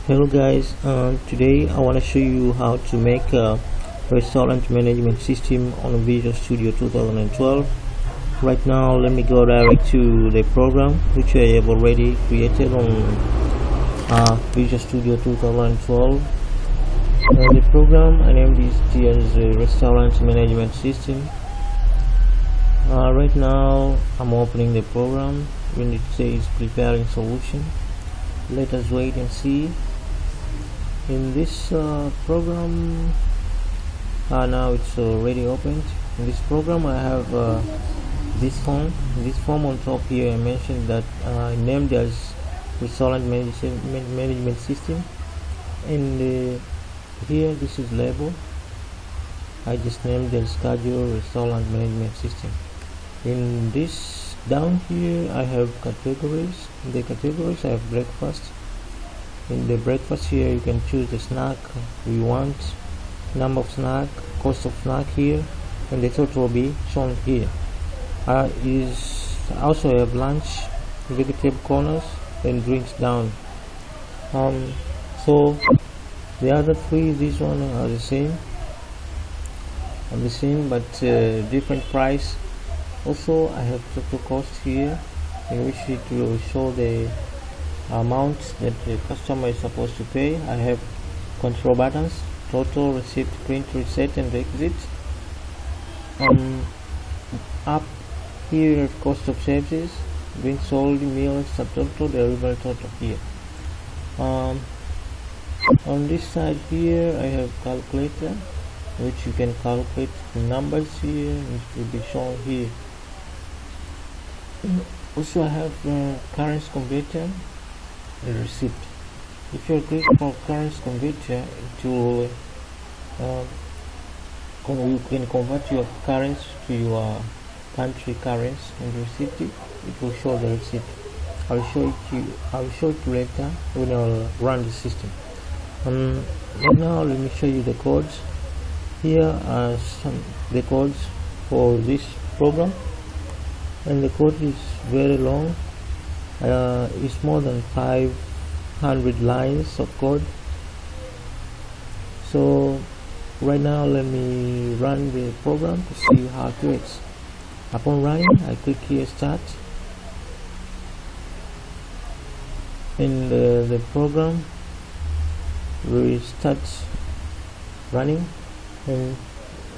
Hello guys, today I want to show you how to make a restaurant management system on Visual Studio 2012. Right now let me go direct to the program which I have already created on Visual Studio 2012. The program I named this as the restaurant management system. Right now I'm opening the program when it says preparing solution. Let us wait and see. In this program, now it's already opened. In this program I have this form on top here. I mentioned that I named as restaurant management system, and here this is label. I just named the schedule restaurant management system. In this down here I have categories. In the categories I have breakfast. In the breakfast here you can choose the snack you want, number of snack, cost of snack here, and the total will be shown here. Is also have lunch, vegetable corners, and drinks down. So the other three, this one are the same, but different price. Also I have total cost here in which it will show the amount that the customer is supposed to pay. I have control buttons: total, receipt, print, reset, and exit. Up here cost of services, drinks sold, meals, subtotal, delivery total here. On this side here I have calculator, which you can calculate the numbers here, which will be shown here. Also I have currency converter, the receipt. If you click on currency converter, it will you can convert your currency to your country currency, and receipt it will show the receipt. I will show it later when I'll run the system. Right now let me show you the codes. Here are the codes for this program, and the code is very long. It's more than 500 lines of code. So right now let me run the program to see how it works. Upon running, I click here start, and the program will start running. And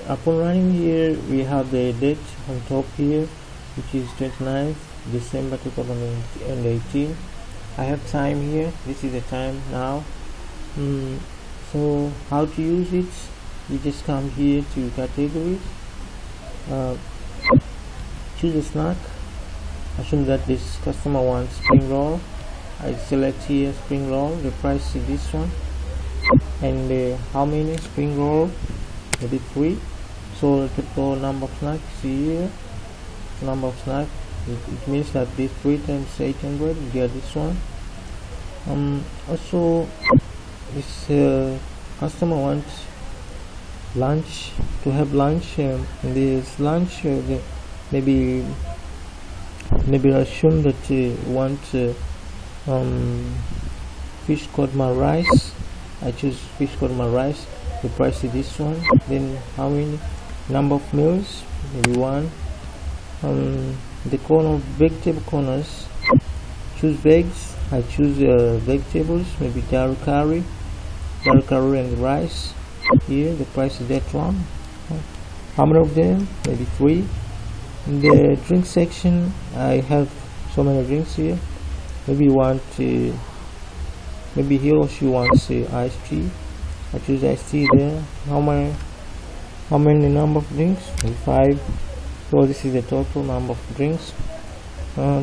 upon running here we have the date on top here, which is 29th December 2018. I have time here. This is the time now. So how to use it? You just come here to categories, choose a snack. Assume that this customer wants spring roll. I select here spring roll. The price is this one, and how many spring roll? Maybe 3. So the total number of snacks here. Number of snack, it means that this 3 times 800 you get this one. Also this customer wants lunch, to have lunch. This lunch maybe assume that you want fish korma rice. I choose fish korma rice. The price is this one. Then how many number of meals? Maybe 1. The corner, vegetable corners, choose vegs. I choose vegetables, maybe dal curry and rice. Here the price is that one. How many of them? Maybe 3. In the drink section I have so many drinks here. Maybe you want maybe he or she wants iced tea. I choose iced tea there. How many number of drinks? Maybe 5. So this is the total number of drinks.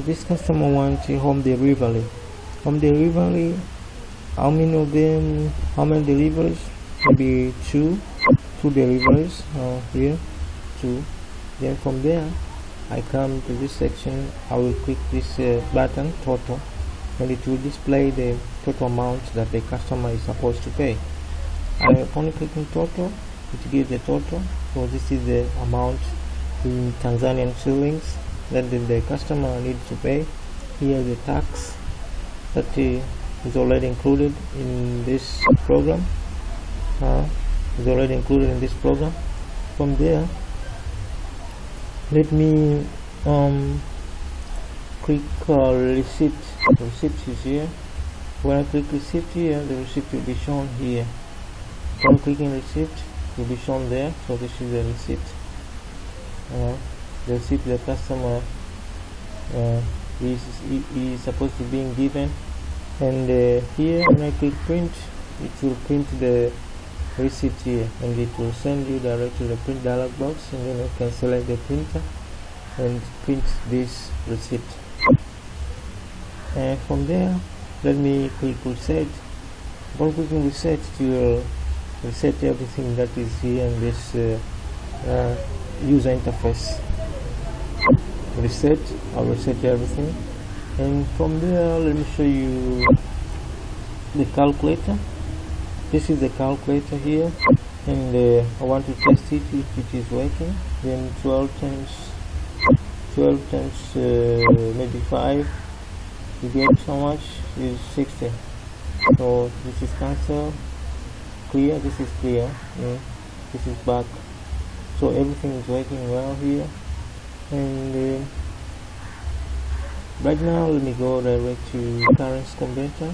This customer wants home delivery. Home delivery, how many of them? How many deliveries? Maybe 2 deliveries. Here 2. Then from there I come to this section. I will click this button total, and it will display the total amount that the customer is supposed to pay. I only clicking total, it gives the total. So this is the amount in Tanzanian shillings that the customer needs to pay. Here the tax that is already included in this program. From there, let me click receipt. Receipt is here. When I click receipt here, the receipt will be shown here. Upon clicking receipt, it will be shown there. So this is the receipt. The receipt the customer is supposed to be given. And here, when I click print, it will print the receipt here, and it will send you directly to the print dialog box, and then you can select the printer and print this receipt. And from there, let me click reset. Upon clicking reset, it will reset everything that is here in this user interface. Reset, I'll reset everything. And from there, let me show you the calculator. This is the calculator here, and I want to test it if it is working. Then 12 times maybe 5, you get how much is 60. So this is cancel, clear, this is clear, this is back. So everything is working well here. And right now, let me go direct to currency converter.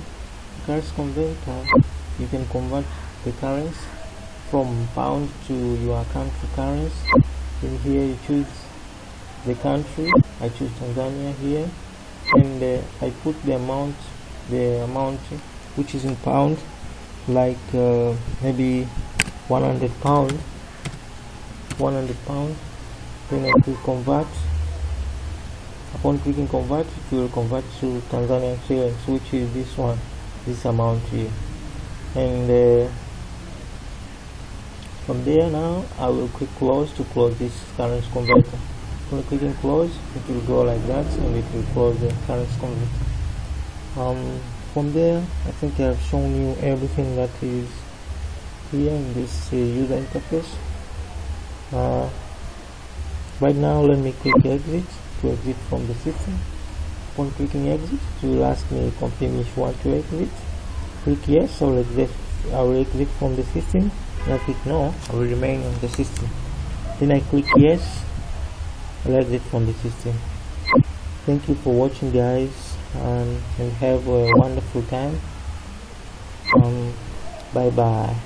Currency converter, you can convert the currency from pound to your country currency. In here, you choose the country. I choose Tanzania here, and I put the amount which is in pound, like maybe 100 pound. 100 pound. Then I click convert. Upon clicking convert, it will convert to Tanzanian shillings, which is this one, this amount here. And from there, now I will click close to close this currency converter. When clicking close, it will go like that, and it will close the currency converter. From there, I think I have shown you everything that is here in this user interface. Right now, let me click exit to exit from the system. Upon clicking exit, it will ask me confirm if you want to exit. Click yes, I will exit from the system. And I click no, I will remain on the system. Then I click yes, I'll exit from the system. Thank you for watching, guys, and have a wonderful time. Bye bye.